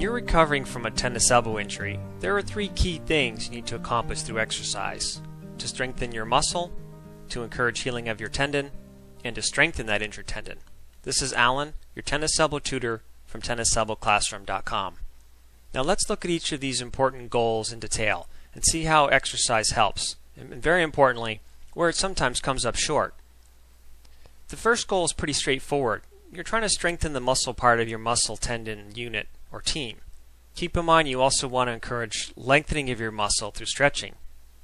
you're recovering from a tennis elbow injury, there are three key things you need to accomplish through exercise: to strengthen your muscle, to encourage healing of your tendon, and to strengthen that injured tendon. This is Alan, your tennis elbow tutor from tenniselbowclassroom.com. Now let's look at each of these important goals in detail and see how exercise helps, and very importantly, where it sometimes comes up short. The first goal is pretty straightforward. You're trying to strengthen the muscle part of your muscle tendon unit or team. Keep in mind you also want to encourage lengthening of your muscle through stretching,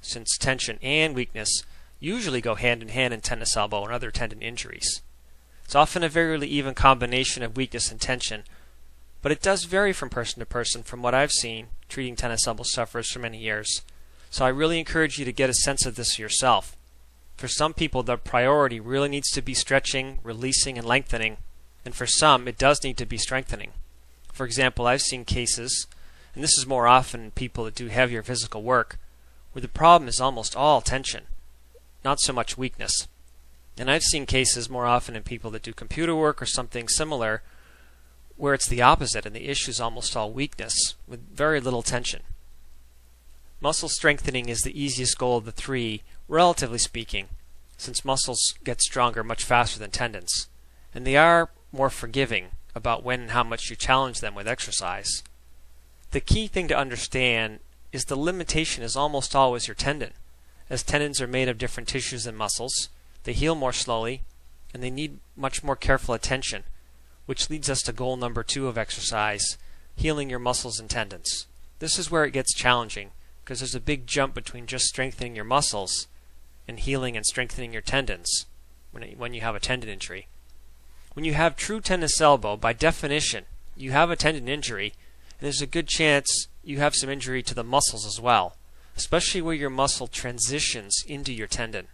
since tension and weakness usually go hand in hand in tennis elbow and other tendon injuries. It's often a very even combination of weakness and tension, but it does vary from person to person from what I've seen treating tennis elbow sufferers for many years. So I really encourage you to get a sense of this yourself. For some people, the priority really needs to be stretching, releasing, and lengthening, and for some, it does need to be strengthening. For example, I've seen cases, and this is more often in people that do heavier physical work, where the problem is almost all tension, not so much weakness. And I've seen cases more often in people that do computer work or something similar, where it's the opposite and the issue is almost all weakness with very little tension. Muscle strengthening is the easiest goal of the three, relatively speaking, since muscles get stronger much faster than tendons, and they are more forgiving about when and how much you challenge them with exercise. The key thing to understand is the limitation is almost always your tendon, as tendons are made of different tissues than muscles. They heal more slowly, and they need much more careful attention, which leads us to goal number 2 of exercise: healing your muscles and tendons. This is where it gets challenging, because there's a big jump between just strengthening your muscles and healing and strengthening your tendons when you have a tendon injury. When you have true tennis elbow, by definition, you have a tendon injury, and there's a good chance you have some injury to the muscles as well, especially where your muscle transitions into your tendon.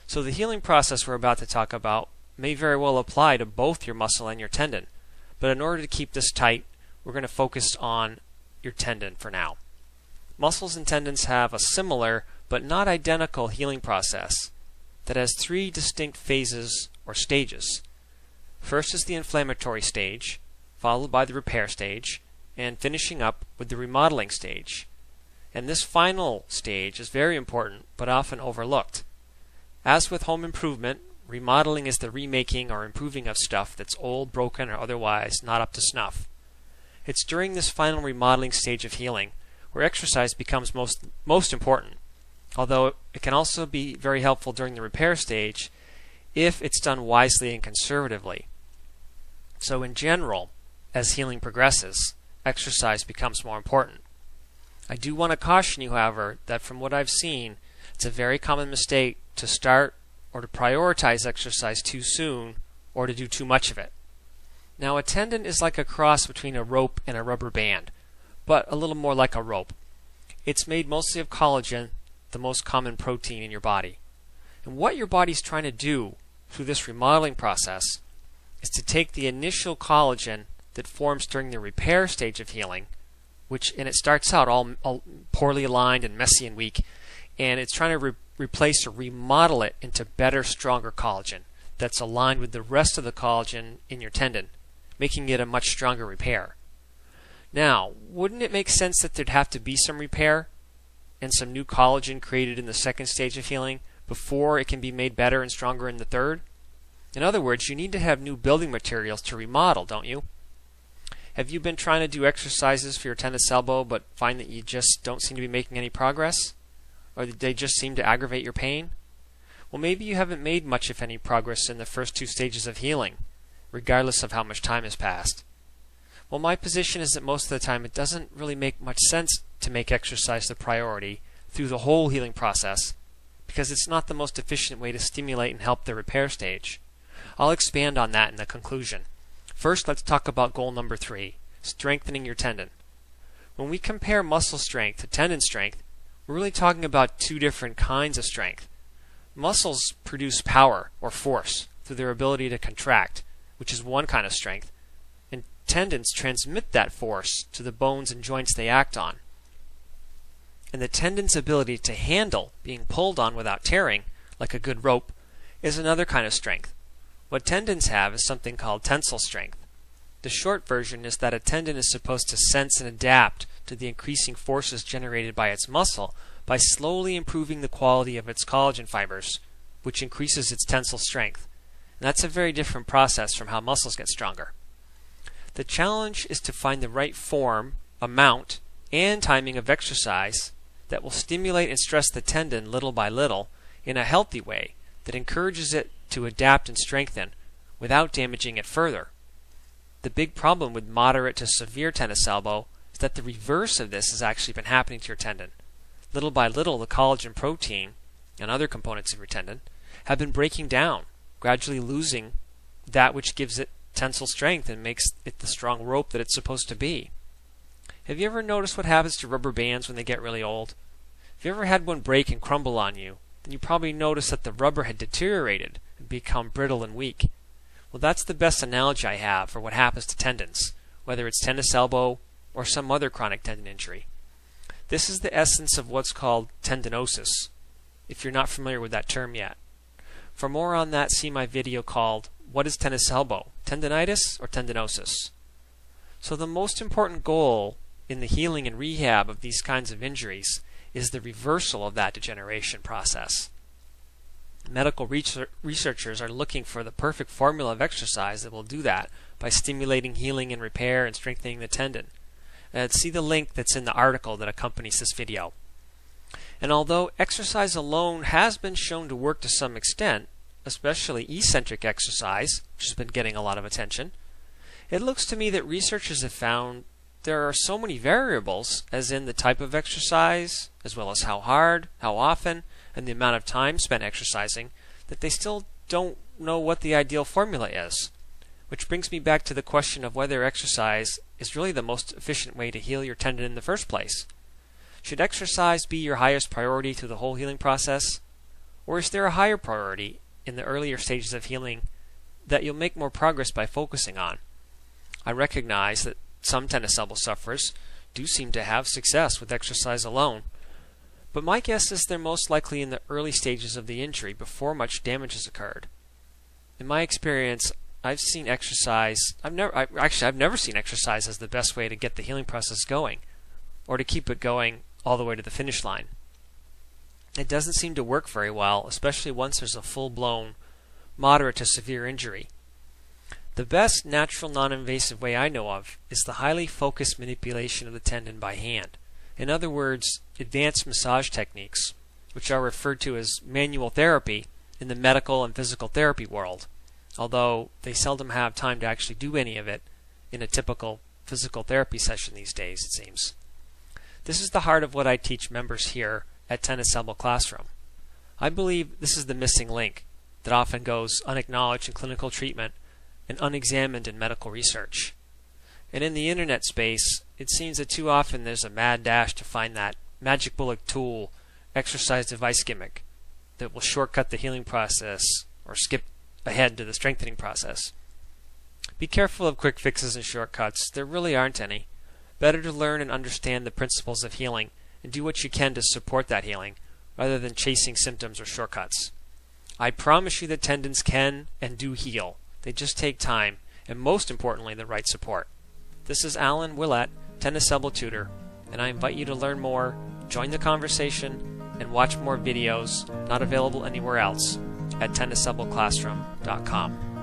So the healing process we're about to talk about may very well apply to both your muscle and your tendon, but in order to keep this tight, we're going to focus on your tendon for now. Muscles and tendons have a similar but not identical healing process that has 3 distinct phases or stages. First is the inflammatory stage, followed by the repair stage, and finishing up with the remodeling stage. And this final stage is very important but often overlooked. As with home improvement, remodeling is the remaking or improving of stuff that's old, broken, or otherwise not up to snuff. It's during this final remodeling stage of healing where exercise becomes most important, although it can also be very helpful during the repair stage if it's done wisely and conservatively. So in general, as healing progresses, exercise becomes more important. I do want to caution you, however, that from what I've seen, it's a very common mistake to start or to prioritize exercise too soon or to do too much of it. Now, a tendon is like a cross between a rope and a rubber band, but a little more like a rope. It's made mostly of collagen, the most common protein in your body. And what your body's trying to do through this remodeling process is to take the initial collagen that forms during the repair stage of healing, and it starts out all poorly aligned and messy and weak, and it's trying to replace or remodel it into better, stronger collagen that's aligned with the rest of the collagen in your tendon, making it a much stronger repair. Now, wouldn't it make sense that there'd have to be some repair and some new collagen created in the second stage of healing before it can be made better and stronger in the third? In other words, you need to have new building materials to remodel, don't you? Have you been trying to do exercises for your tennis elbow but find that you just don't seem to be making any progress? Or they just seem to aggravate your pain? Well, maybe you haven't made much, if any, progress in the first 2 stages of healing, regardless of how much time has passed. Well, my position is that most of the time it doesn't really make much sense to make exercise the priority through the whole healing process, because it's not the most efficient way to stimulate and help the repair stage. I'll expand on that in the conclusion. First, let's talk about goal number 3, strengthening your tendon. When we compare muscle strength to tendon strength, we're really talking about 2 different kinds of strength. Muscles produce power or force through their ability to contract, which is one kind of strength, and tendons transmit that force to the bones and joints they act on. And the tendon's ability to handle being pulled on without tearing, like a good rope, is another kind of strength. What tendons have is something called tensile strength. The short version is that a tendon is supposed to sense and adapt to the increasing forces generated by its muscle by slowly improving the quality of its collagen fibers, which increases its tensile strength. And that's a very different process from how muscles get stronger. The challenge is to find the right form, amount, and timing of exercise that will stimulate and stress the tendon little by little in a healthy way that encourages it to adapt and strengthen without damaging it further. The big problem with moderate to severe tennis elbow is that the reverse of this has actually been happening to your tendon. Little by little, the collagen protein and other components of your tendon have been breaking down, gradually losing that which gives it tensile strength and makes it the strong rope that it's supposed to be. Have you ever noticed what happens to rubber bands when they get really old? If you ever had one break and crumble on you, then you probably noticed that the rubber had deteriorated and become brittle and weak. Well, that's the best analogy I have for what happens to tendons, whether it's tennis elbow or some other chronic tendon injury. This is the essence of what's called tendinosis, if you're not familiar with that term yet. For more on that, see my video called What is Tennis Elbow? Tendinitis or Tendinosis? So the most important goal in the healing and rehab of these kinds of injuries is the reversal of that degeneration process. Medical researchers are looking for the perfect formula of exercise that will do that by stimulating healing and repair and strengthening the tendon. See the link that's in the article that accompanies this video. And although exercise alone has been shown to work to some extent, especially eccentric exercise, which has been getting a lot of attention, it looks to me that researchers have found there are so many variables, as in the type of exercise, as well as how hard, how often, and the amount of time spent exercising, that they still don't know what the ideal formula is. Which brings me back to the question of whether exercise is really the most efficient way to heal your tendon in the first place. Should exercise be your highest priority through the whole healing process? Or is there a higher priority in the earlier stages of healing that you'll make more progress by focusing on? I recognize that some tennis elbow sufferers do seem to have success with exercise alone, but my guess is they're most likely in the early stages of the injury before much damage has occurred. In my experience, I've seen exercise, I've never seen exercise as the best way to get the healing process going, or to keep it going all the way to the finish line. It doesn't seem to work very well, especially once there's a full-blown, moderate to severe injury. The best natural non-invasive way I know of is the highly focused manipulation of the tendon by hand. In other words, advanced massage techniques, which are referred to as manual therapy in the medical and physical therapy world, although they seldom have time to actually do any of it in a typical physical therapy session these days, it seems. This is the heart of what I teach members here at Tennis Elbow Classroom. I believe this is the missing link that often goes unacknowledged in clinical treatment and unexamined in medical research. And in the internet space, it seems that too often there's a mad dash to find that magic bullet tool, exercise device gimmick that will shortcut the healing process or skip ahead to the strengthening process. Be careful of quick fixes and shortcuts. There really aren't any. Better to learn and understand the principles of healing and do what you can to support that healing rather than chasing symptoms or shortcuts. I promise you that tendons can and do heal. They just take time and, most importantly, the right support. This is Alan Willett, Tennis Elbow Tutor, and I invite you to learn more, join the conversation, and watch more videos not available anywhere else at tenniselbowclassroom.com.